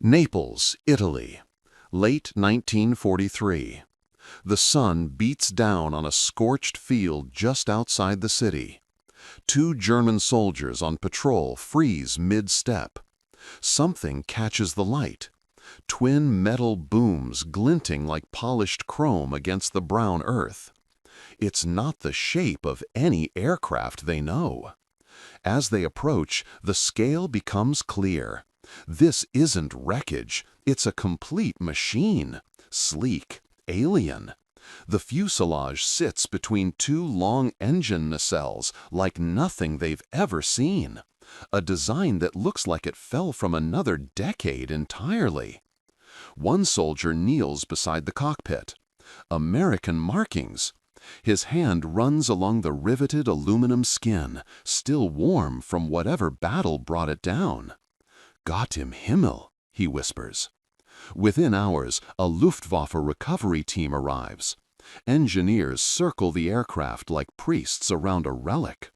Naples, Italy, late 1943. The sun beats down on a scorched field just outside the city. Two German soldiers on patrol freeze mid-step. Something catches the light. Twin metal booms glinting like polished chrome against the brown earth. It's not the shape of any aircraft they know. As they approach, the scale becomes clear. This isn't wreckage, it's a complete machine. Sleek, alien. The fuselage sits between two long engine nacelles like nothing they've ever seen. A design that looks like it fell from another decade entirely. One soldier kneels beside the cockpit. American markings. His hand runs along the riveted aluminum skin, still warm from whatever battle brought it down. "Gott im Himmel," he whispers. Within hours, a Luftwaffe recovery team arrives. Engineers circle the aircraft like priests around a relic.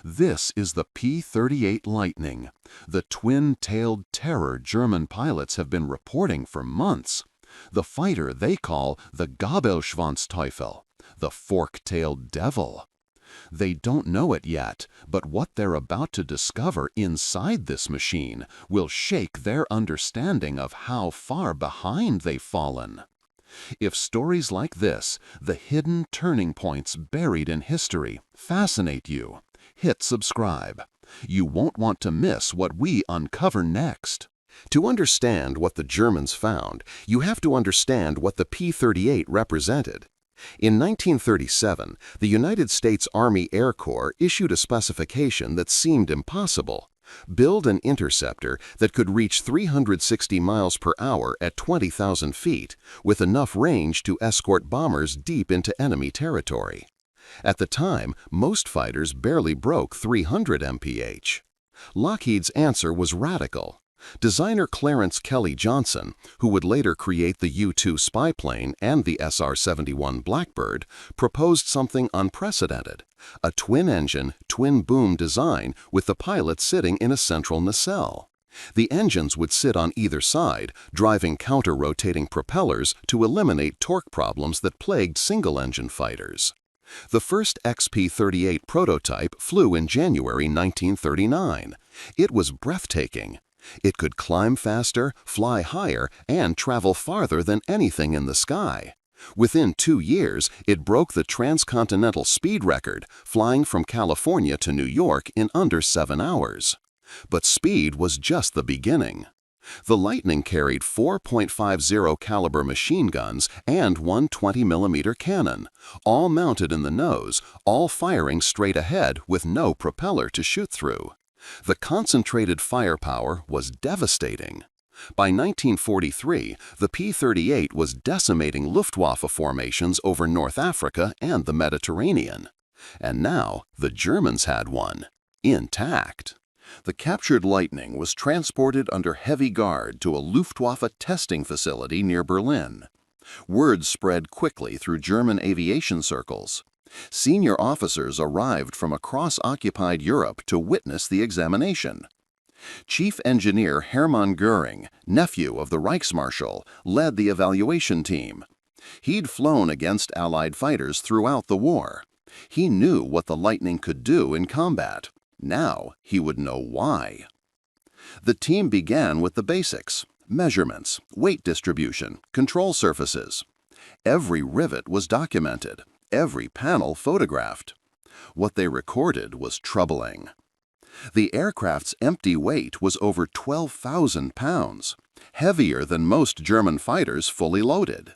This is the P-38 Lightning, the twin-tailed terror German pilots have been reporting for months. The fighter they call the Gabelschwanzteufel, the fork-tailed devil. They don't know it yet, but what they're about to discover inside this machine will shake their understanding of how far behind they've fallen. If stories like this, the hidden turning points buried in history, fascinate you, hit subscribe. You won't want to miss what we uncover next. To understand what the Germans found, you have to understand what the P-38 represented. In 1937, the United States Army Air Corps issued a specification that seemed impossible. Build an interceptor that could reach 360 miles per hour at 20,000 feet, with enough range to escort bombers deep into enemy territory. At the time, most fighters barely broke 300 mph. Lockheed's answer was radical. Designer Clarence Kelly Johnson, who would later create the U-2 spy plane and the SR-71 Blackbird, proposed something unprecedented: a twin-engine, twin-boom design with the pilot sitting in a central nacelle. The engines would sit on either side, driving counter-rotating propellers to eliminate torque problems that plagued single-engine fighters. The first XP-38 prototype flew in January 1939. It was breathtaking. It could climb faster, fly higher, and travel farther than anything in the sky. Within 2 years, it broke the transcontinental speed record, flying from California to New York in under 7 hours. But speed was just the beginning. The Lightning carried 4.50 caliber machine guns and one 20mm cannon, all mounted in the nose, all firing straight ahead with no propeller to shoot through. The concentrated firepower was devastating. By 1943, the P-38 was decimating Luftwaffe formations over North Africa and the Mediterranean. And now the Germans had one, intact. The captured Lightning was transported under heavy guard to a Luftwaffe testing facility near Berlin. Word spread quickly through German aviation circles. Senior officers arrived from across occupied Europe to witness the examination. Chief Engineer Hermann Göring, nephew of the Reichsmarschall, led the evaluation team. He'd flown against Allied fighters throughout the war. He knew what the Lightning could do in combat. Now he would know why. The team began with the basics: measurements, weight distribution, control surfaces. Every rivet was documented. Every panel photographed. What they recorded was troubling. The aircraft's empty weight was over 12,000 pounds, heavier than most German fighters fully loaded.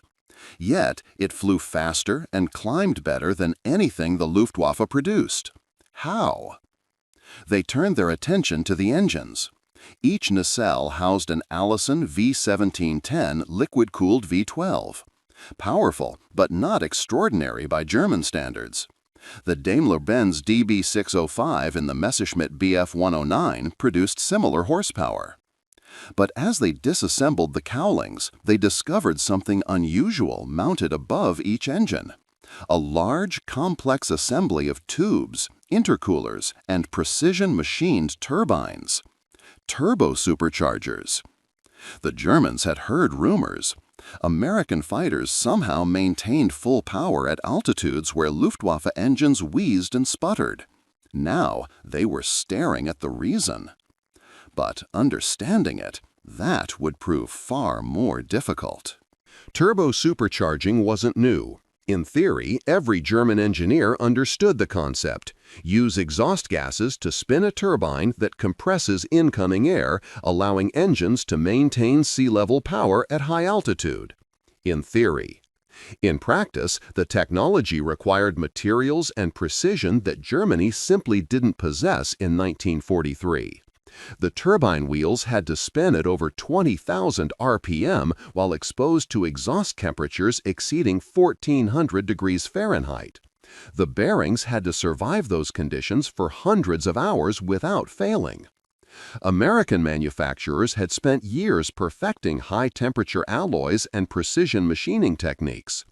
Yet it flew faster and climbed better than anything the Luftwaffe produced. How? They turned their attention to the engines. Each nacelle housed an Allison V1710 liquid-cooled V12. Powerful, but not extraordinary by German standards. The Daimler-Benz DB605 and the Messerschmitt Bf109 produced similar horsepower. But as they disassembled the cowlings, they discovered something unusual mounted above each engine: a large, complex assembly of tubes, intercoolers, and precision-machined turbines. Turbo superchargers. The Germans had heard rumors. American fighters somehow maintained full power at altitudes where Luftwaffe engines wheezed and sputtered. Now they were staring at the reason. But understanding it, that would prove far more difficult. Turbo supercharging wasn't new. In theory, every German engineer understood the concept. Use exhaust gases to spin a turbine that compresses incoming air, allowing engines to maintain sea-level power at high altitude. In theory. In practice, the technology required materials and precision that Germany simply didn't possess in 1943. The turbine wheels had to spin at over 20,000 RPM while exposed to exhaust temperatures exceeding 1,400 degrees Fahrenheit. The bearings had to survive those conditions for hundreds of hours without failing. American manufacturers had spent years perfecting high-temperature alloys and precision machining techniques.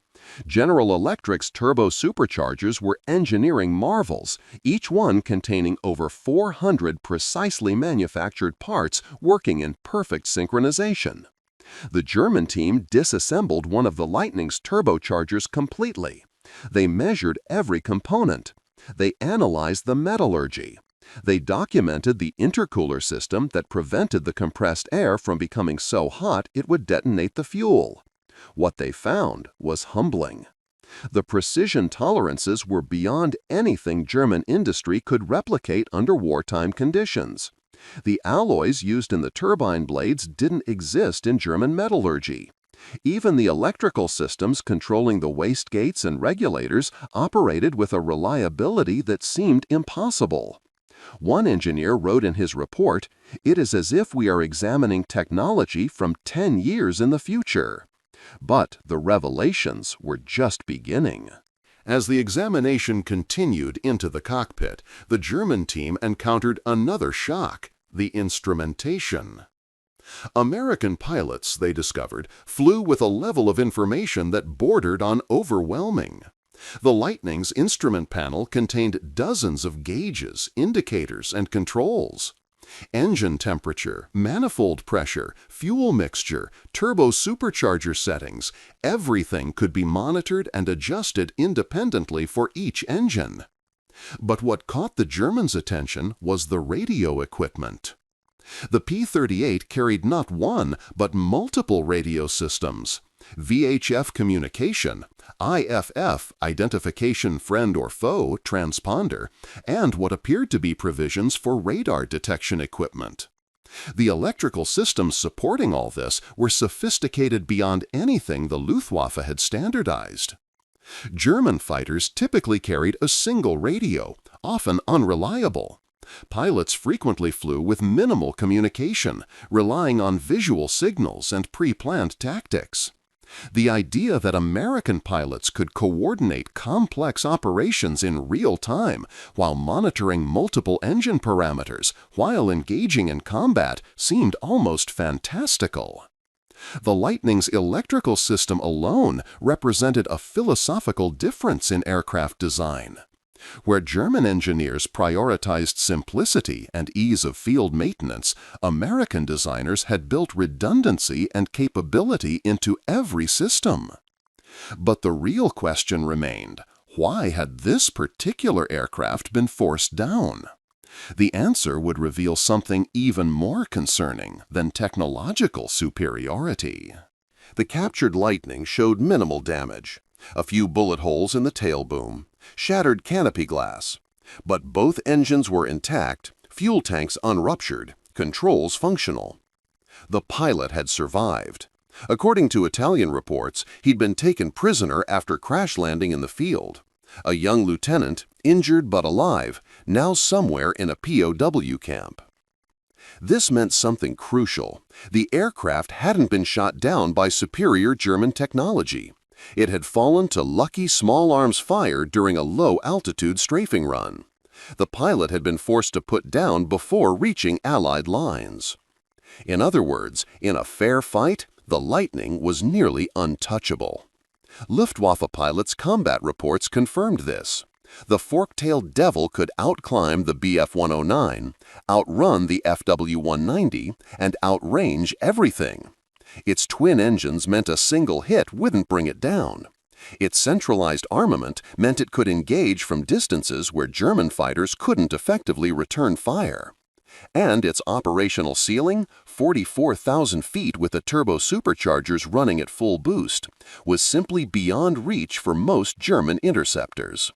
General Electric's turbo superchargers were engineering marvels, each one containing over 400 precisely manufactured parts working in perfect synchronization. The German team disassembled one of the Lightning's turbochargers completely. They measured every component. They analyzed the metallurgy. They documented the intercooler system that prevented the compressed air from becoming so hot it would detonate the fuel. What they found was humbling. The precision tolerances were beyond anything German industry could replicate under wartime conditions. The alloys used in the turbine blades didn't exist in German metallurgy. Even the electrical systems controlling the wastegates and regulators operated with a reliability that seemed impossible. One engineer wrote in his report, "It is as if we are examining technology from 10 years in the future." But the revelations were just beginning. As the examination continued into the cockpit, the German team encountered another shock: the instrumentation. American pilots, they discovered, flew with a level of information that bordered on overwhelming. The Lightning's instrument panel contained dozens of gauges, indicators, and controls. Engine temperature, manifold pressure, fuel mixture, turbo supercharger settings, everything could be monitored and adjusted independently for each engine. But what caught the Germans' attention was the radio equipment. The P-38 carried not one, but multiple radio systems: VHF communication, IFF identification friend or foe transponder, and what appeared to be provisions for radar detection equipment. The electrical systems supporting all this were sophisticated beyond anything the Luftwaffe had standardized. German fighters typically carried a single radio, often unreliable. Pilots frequently flew with minimal communication, relying on visual signals and pre-planned tactics. The idea that American pilots could coordinate complex operations in real time while monitoring multiple engine parameters while engaging in combat seemed almost fantastical. The Lightning's electrical system alone represented a philosophical difference in aircraft design. Where German engineers prioritized simplicity and ease of field maintenance, American designers had built redundancy and capability into every system. But the real question remained: why had this particular aircraft been forced down? The answer would reveal something even more concerning than technological superiority. The captured Lightning showed minimal damage: a few bullet holes in the tail boom, shattered canopy glass. But both engines were intact, fuel tanks unruptured, controls functional. The pilot had survived. According to Italian reports, he'd been taken prisoner after crash landing in the field. A young lieutenant, injured but alive, now somewhere in a POW camp. This meant something crucial. The aircraft hadn't been shot down by superior German technology. It had fallen to lucky small arms fire during a low-altitude strafing run. The pilot had been forced to put down before reaching Allied lines. In other words, in a fair fight, the Lightning was nearly untouchable. Luftwaffe pilots' combat reports confirmed this. The fork-tailed devil could outclimb the Bf-109, outrun the FW-190, and outrange everything. Its twin engines meant a single hit wouldn't bring it down. Its centralized armament meant it could engage from distances where German fighters couldn't effectively return fire. And its operational ceiling, 44,000 feet with the turbo superchargers running at full boost, was simply beyond reach for most German interceptors.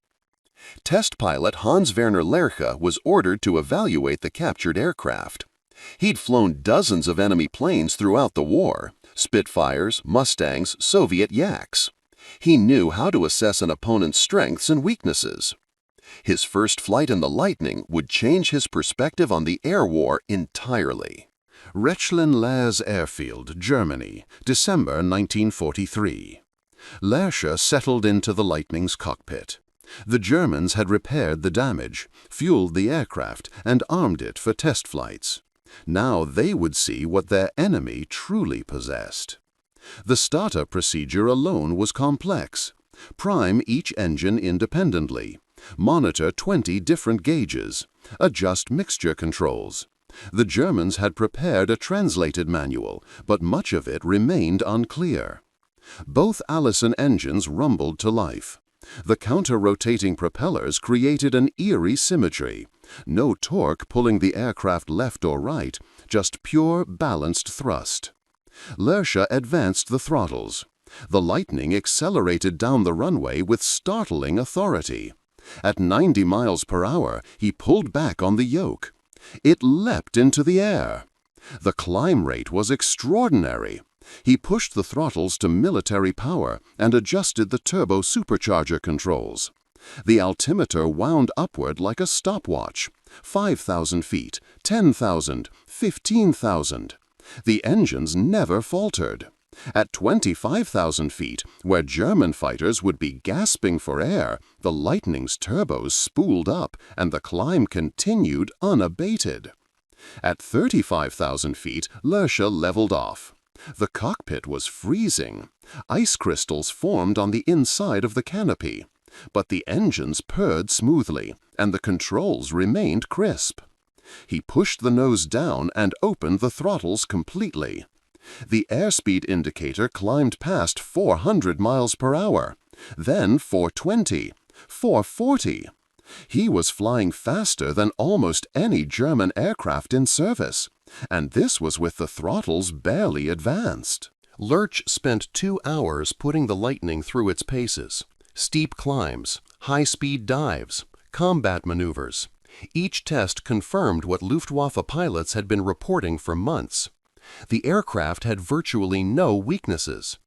Test pilot Hans-Werner Lerche was ordered to evaluate the captured aircraft. He'd flown dozens of enemy planes throughout the war, Spitfires, Mustangs, Soviet Yaks. He knew how to assess an opponent's strengths and weaknesses. His first flight in the Lightning would change his perspective on the air war entirely. Rechlin-Laz Airfield, Germany, December 1943. Lerche settled into the Lightning's cockpit. The Germans had repaired the damage, fueled the aircraft, and armed it for test flights. Now they would see what their enemy truly possessed. The startup procedure alone was complex. Prime each engine independently. Monitor 20 different gauges. Adjust mixture controls. The Germans had prepared a translated manual, but much of it remained unclear. Both Allison engines rumbled to life. The counter-rotating propellers created an eerie symmetry. No torque pulling the aircraft left or right, just pure, balanced thrust. Lerche advanced the throttles. The Lightning accelerated down the runway with startling authority. At 90 miles per hour, he pulled back on the yoke. It leapt into the air. The climb rate was extraordinary. He pushed the throttles to military power and adjusted the turbo supercharger controls. The altimeter wound upward like a stopwatch. 5,000 feet, 10,000, 15,000. The engines never faltered. At 25,000 feet, where German fighters would be gasping for air, the Lightning's turbos spooled up and the climb continued unabated. At 35,000 feet, Lerche leveled off. The cockpit was freezing. Ice crystals formed on the inside of the canopy. But the engines purred smoothly, and the controls remained crisp. He pushed the nose down and opened the throttles completely. The airspeed indicator climbed past 400 miles per hour, then 420, 440. He was flying faster than almost any German aircraft in service, and this was with the throttles barely advanced. Lerche spent 2 hours putting the Lightning through its paces. Steep climbs, high-speed dives, combat maneuvers. Each test confirmed what Luftwaffe pilots had been reporting for months. The aircraft had virtually no weaknesses.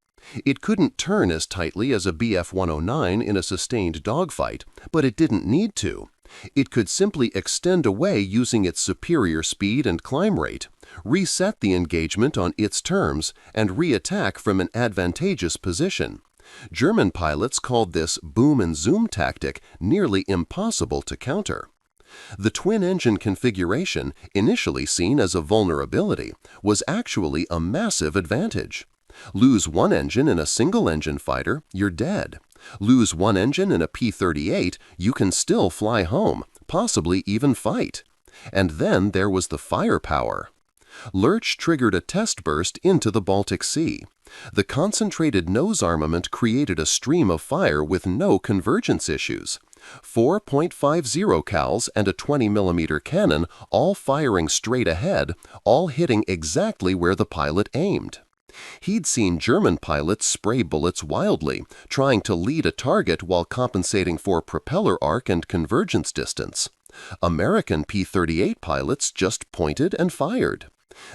It couldn't turn as tightly as a Bf-109 in a sustained dogfight, but it didn't need to. It could simply extend away using its superior speed and climb rate, reset the engagement on its terms, and re-attack from an advantageous position. German pilots called this boom and zoom tactic nearly impossible to counter. The twin-engine configuration, initially seen as a vulnerability, was actually a massive advantage. Lose one engine in a single-engine fighter, you're dead. Lose one engine in a P-38, you can still fly home, possibly even fight. And then there was the firepower. Lerche triggered a test burst into the Baltic Sea. The concentrated nose armament created a stream of fire with no convergence issues. 4.50 cals and a 20mm cannon, all firing straight ahead, all hitting exactly where the pilot aimed. He'd seen German pilots spray bullets wildly, trying to lead a target while compensating for propeller arc and convergence distance. American P-38 pilots just pointed and fired.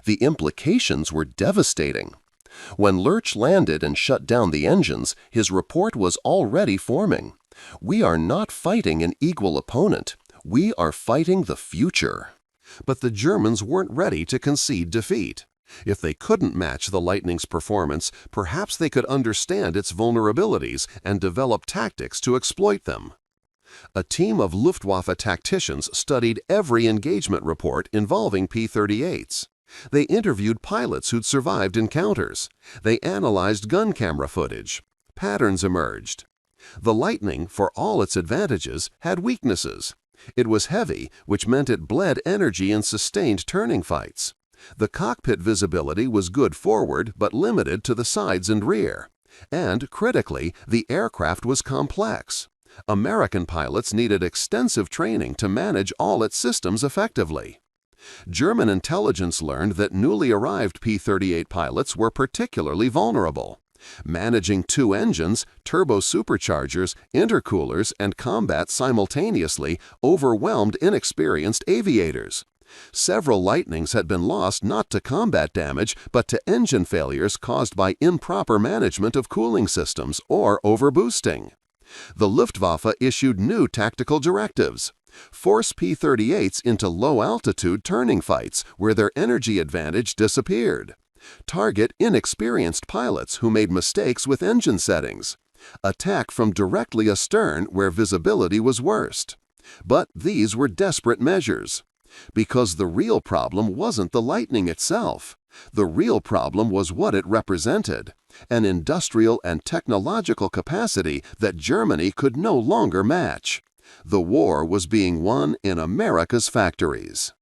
The implications were devastating. When Lerche landed and shut down the engines, his report was already forming. We are not fighting an equal opponent. We are fighting the future. But the Germans weren't ready to concede defeat. If they couldn't match the Lightning's performance, perhaps they could understand its vulnerabilities and develop tactics to exploit them. A team of Luftwaffe tacticians studied every engagement report involving P-38s. They interviewed pilots who'd survived encounters. They analyzed gun camera footage. Patterns emerged. The Lightning, for all its advantages, had weaknesses. It was heavy, which meant it bled energy in sustained turning fights. The cockpit visibility was good forward but limited to the sides and rear. And, critically, the aircraft was complex. American pilots needed extensive training to manage all its systems effectively. German intelligence learned that newly arrived P-38 pilots were particularly vulnerable. Managing two engines, turbo-superchargers, intercoolers, and combat simultaneously overwhelmed inexperienced aviators. Several Lightnings had been lost not to combat damage, but to engine failures caused by improper management of cooling systems or overboosting. The Luftwaffe issued new tactical directives. Force P-38s into low-altitude turning fights where their energy advantage disappeared. Target inexperienced pilots who made mistakes with engine settings. Attack from directly astern where visibility was worst. But these were desperate measures. Because the real problem wasn't the Lightning itself. The real problem was what it represented, an industrial and technological capacity that Germany could no longer match. The war was being won in America's factories.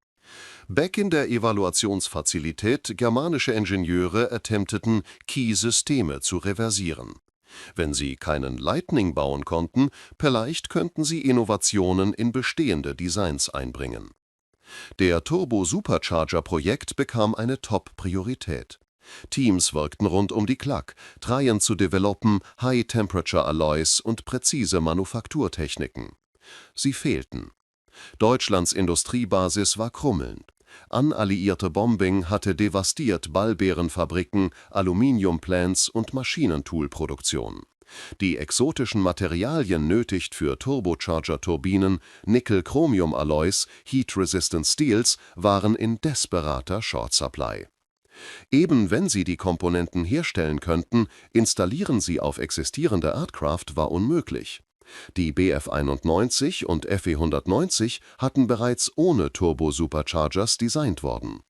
Back in der Evaluationsfazilität germanische Ingenieure attempteten, Key-Systeme zu reversieren. Wenn sie keinen Lightning bauen konnten, vielleicht könnten sie Innovationen in bestehende Designs einbringen. Der Turbo-Supercharger-Projekt bekam eine Top-Priorität. Teams wirkten rund um die Clock, trajen zu developen High-Temperature-Alloys und präzise Manufakturtechniken. Sie fehlten. Deutschlands Industriebasis war krummelnd. Analliierte Bombing hatte devastiert Ballbeerenfabriken, Aluminiumplants und Maschinentoolproduktion. Die exotischen Materialien nötig für Turbocharger-Turbinen, Nickel-Chromium-Alloys, Heat-Resistant Steels waren in desperater Short-Supply. Eben wenn sie die Komponenten herstellen könnten, installieren sie auf existierende Aircraft war unmöglich. Die Bf-91 und Fe-190 hatten bereits ohne Turbo-Superchargers designt worden.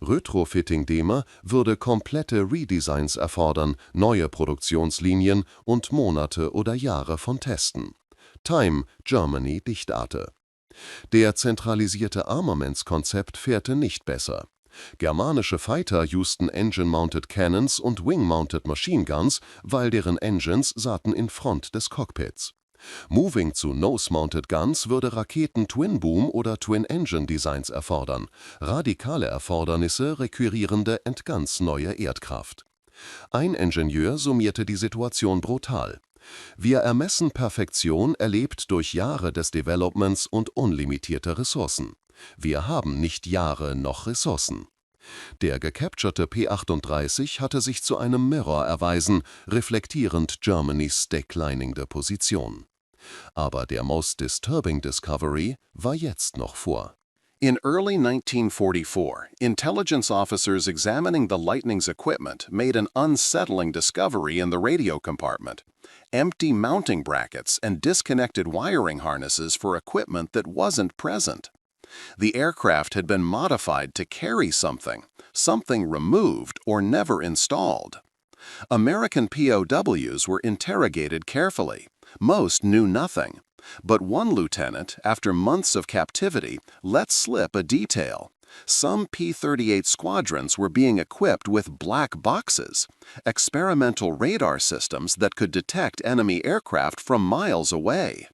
Retrofitting-Dema würde komplette Redesigns erfordern, neue Produktionslinien und Monate oder Jahre von Testen. Time, Germany Dichtarte. Der zentralisierte Armamentskonzept fährte nicht besser. Germanische Fighter usten Engine-Mounted Cannons und Wing-Mounted Machine Guns, weil deren Engines saßen in Front des Cockpits. Moving zu Nose-Mounted Guns würde Raketen-Twin-Boom- oder Twin-Engine-Designs erfordern, radikale Erfordernisse requirierende ganz neue Erdkraft. Ein Ingenieur summierte die Situation brutal. Wir ermessen Perfektion erlebt durch Jahre des Developments und unlimitierte Ressourcen. Wir haben nicht Jahre noch Ressourcen. Der gecapturte P-38 hatte sich zu einem Mirror erweisen, reflektierend Germanys decliningde Position. Aber der most disturbing discovery war jetzt noch vor. In early 1944, intelligence officers examining the Lightning's equipment made an unsettling discovery in the radio compartment: empty mounting brackets and disconnected wiring harnesses for equipment that wasn't present. The aircraft had been modified to carry something removed or never installed. American POWs were interrogated carefully. Most knew nothing. But one lieutenant, after months of captivity, let slip a detail. Some P-38 squadrons were being equipped with black boxes, experimental radar systems that could detect enemy aircraft from miles away.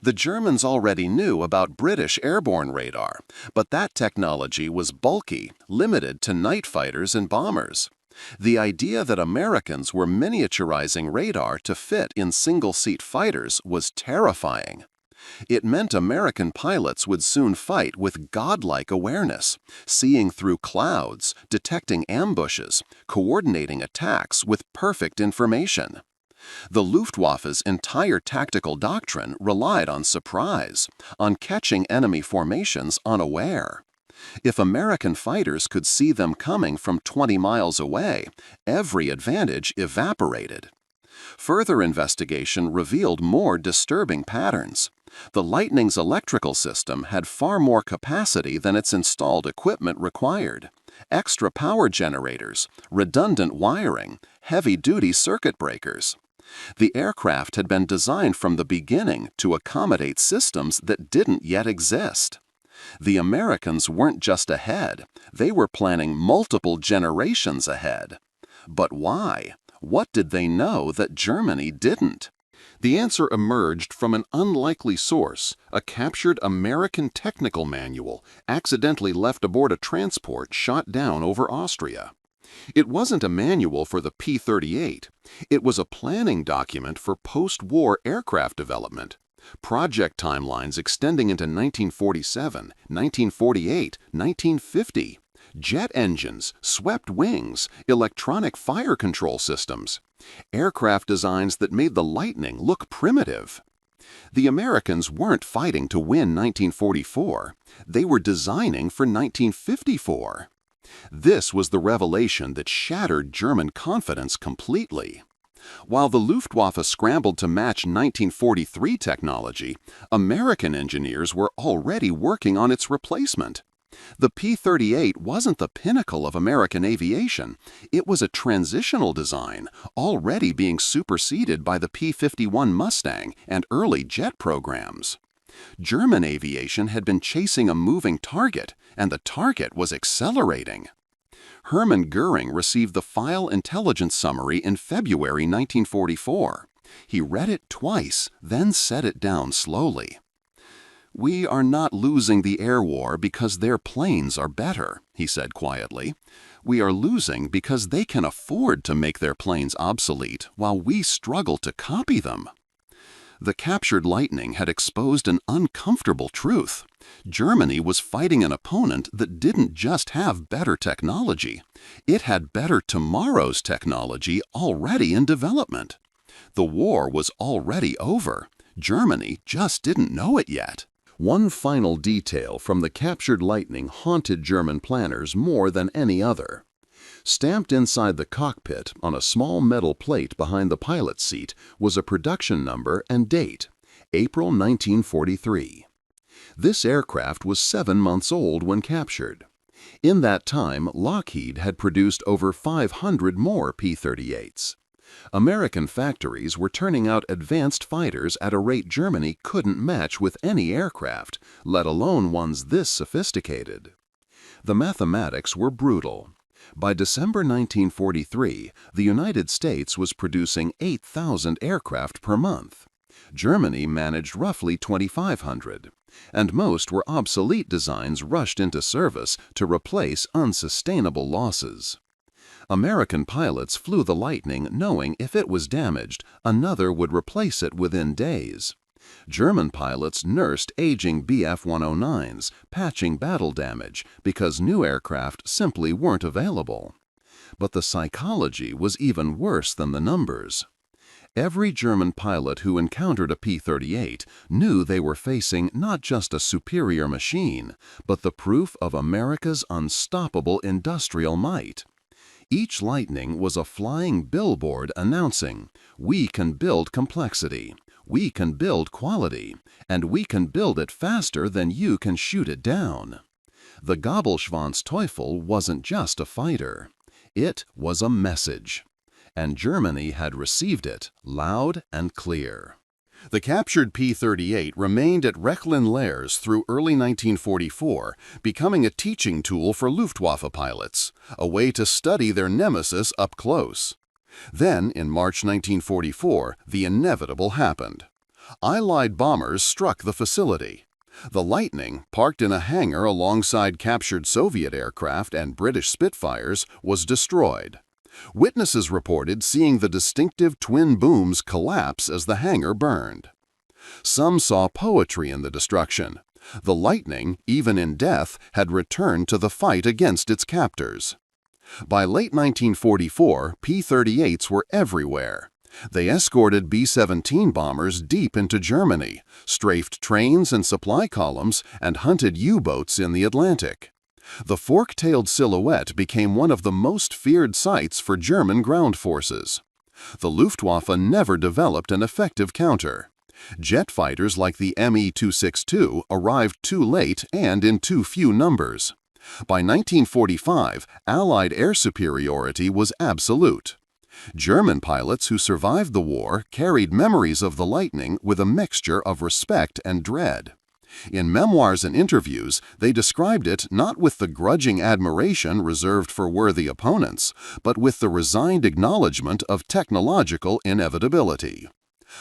The Germans already knew about British airborne radar, but that technology was bulky, limited to night fighters and bombers. The idea that Americans were miniaturizing radar to fit in single-seat fighters was terrifying. It meant American pilots would soon fight with godlike awareness, seeing through clouds, detecting ambushes, coordinating attacks with perfect information. The Luftwaffe's entire tactical doctrine relied on surprise, on catching enemy formations unaware. If American fighters could see them coming from 20 miles away, every advantage evaporated. Further investigation revealed more disturbing patterns. The Lightning's electrical system had far more capacity than its installed equipment required. Extra power generators, redundant wiring, heavy-duty circuit breakers. The aircraft had been designed from the beginning to accommodate systems that didn't yet exist. The Americans weren't just ahead, they were planning multiple generations ahead. But why? What did they know that Germany didn't? The answer emerged from an unlikely source, a captured American technical manual accidentally left aboard a transport shot down over Austria. It wasn't a manual for the P-38. It was a planning document for post-war aircraft development. Project timelines extending into 1947, 1948, 1950. Jet engines, swept wings, electronic fire control systems. Aircraft designs that made the Lightning look primitive. The Americans weren't fighting to win 1944. They were designing for 1954. This was the revelation that shattered German confidence completely. While the Luftwaffe scrambled to match 1943 technology, American engineers were already working on its replacement. The P-38 wasn't the pinnacle of American aviation. It was a transitional design, already being superseded by the P-51 Mustang and early jet programs. German aviation had been chasing a moving target, and the target was accelerating. Hermann Göring received the file intelligence summary in February 1944. He read it twice, then set it down slowly. "We are not losing the air war because their planes are better," he said quietly. "We are losing because they can afford to make their planes obsolete while we struggle to copy them." The captured Lightning had exposed an uncomfortable truth. Germany was fighting an opponent that didn't just have better technology. It had better tomorrow's technology already in development. The war was already over. Germany just didn't know it yet. One final detail from the captured Lightning haunted German planners more than any other. Stamped inside the cockpit on a small metal plate behind the pilot's seat was a production number and date, April 1943. This aircraft was 7 months old when captured. In that time, Lockheed had produced over 500 more P-38s. American factories were turning out advanced fighters at a rate Germany couldn't match with any aircraft, let alone ones this sophisticated. The mathematics were brutal. By December 1943, the United States was producing 8,000 aircraft per month. Germany managed roughly 2,500, and most were obsolete designs rushed into service to replace unsustainable losses. American pilots flew the Lightning knowing if it was damaged, another would replace it within days. German pilots nursed aging Bf-109s, patching battle damage because new aircraft simply weren't available. But the psychology was even worse than the numbers. Every German pilot who encountered a P-38 knew they were facing not just a superior machine, but the proof of America's unstoppable industrial might. Each Lightning was a flying billboard announcing, "We can build complexity. We can build quality, and we can build it faster than you can shoot it down." The Gabelschwanz Teufel wasn't just a fighter. It was a message. And Germany had received it loud and clear. The captured P-38 remained at Rechlin-Lairs through early 1944, becoming a teaching tool for Luftwaffe pilots, a way to study their nemesis up close. Then, in March 1944, the inevitable happened. Allied bombers struck the facility. The Lightning, parked in a hangar alongside captured Soviet aircraft and British Spitfires, was destroyed. Witnesses reported seeing the distinctive twin booms collapse as the hangar burned. Some saw poetry in the destruction. The Lightning, even in death, had returned to the fight against its captors. By late 1944, P-38s were everywhere. They escorted B-17 bombers deep into Germany, strafed trains and supply columns, and hunted U-boats in the Atlantic. The fork-tailed silhouette became one of the most feared sights for German ground forces. The Luftwaffe never developed an effective counter. Jet fighters like the Me-262 arrived too late and in too few numbers. By 1945, Allied air superiority was absolute. German pilots who survived the war carried memories of the lightning with a mixture of respect and dread. In memoirs and interviews, they described it not with the grudging admiration reserved for worthy opponents, but with the resigned acknowledgement of technological inevitability.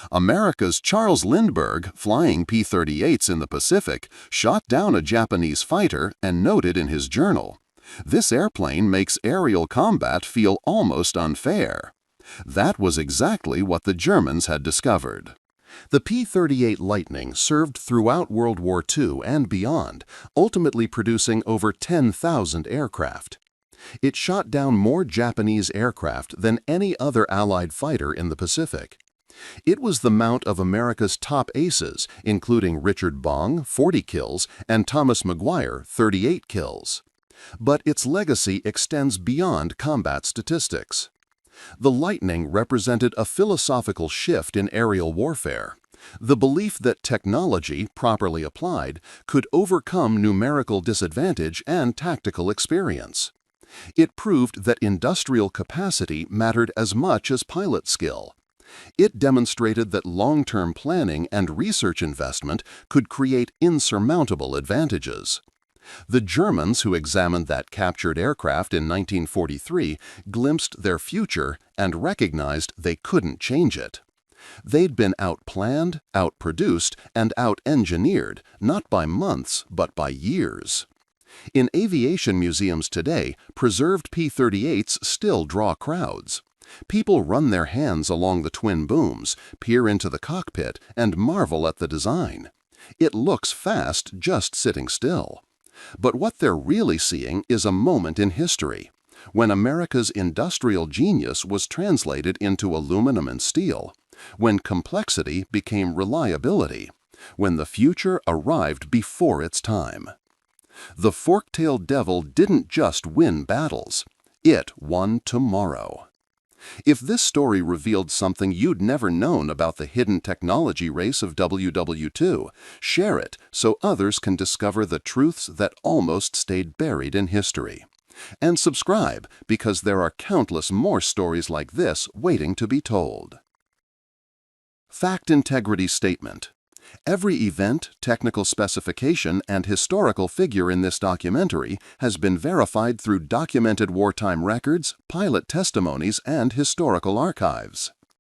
America's Charles Lindbergh, flying P-38s in the Pacific, shot down a Japanese fighter and noted in his journal, "This airplane makes aerial combat feel almost unfair." That was exactly what the Germans had discovered. The P-38 Lightning served throughout World War II and beyond, ultimately producing over 10,000 aircraft. It shot down more Japanese aircraft than any other Allied fighter in the Pacific. It was the mount of America's top aces, including Richard Bong, 40 kills, and Thomas Maguire, 38 kills. But its legacy extends beyond combat statistics. The Lightning represented a philosophical shift in aerial warfare, the belief that technology, properly applied, could overcome numerical disadvantage and tactical experience. It proved that industrial capacity mattered as much as pilot skill. It demonstrated that long-term planning and research investment could create insurmountable advantages. The Germans who examined that captured aircraft in 1943 glimpsed their future and recognized they couldn't change it. They'd been outplanned, outproduced, and out-engineered, not by months, but by years. In aviation museums today, preserved P-38s still draw crowds. People run their hands along the twin booms, peer into the cockpit, and marvel at the design. It looks fast just sitting still. But what they're really seeing is a moment in history, when America's industrial genius was translated into aluminum and steel, when complexity became reliability, when the future arrived before its time. The fork-tailed devil didn't just win battles, it won tomorrow. If this story revealed something you'd never known about the hidden technology race of WW2, share it so others can discover the truths that almost stayed buried in history. And subscribe, because there are countless more stories like this waiting to be told. Fact Integrity Statement. Every event, technical specification, and historical figure in this documentary has been verified through documented wartime records, pilot testimonies, and historical archives.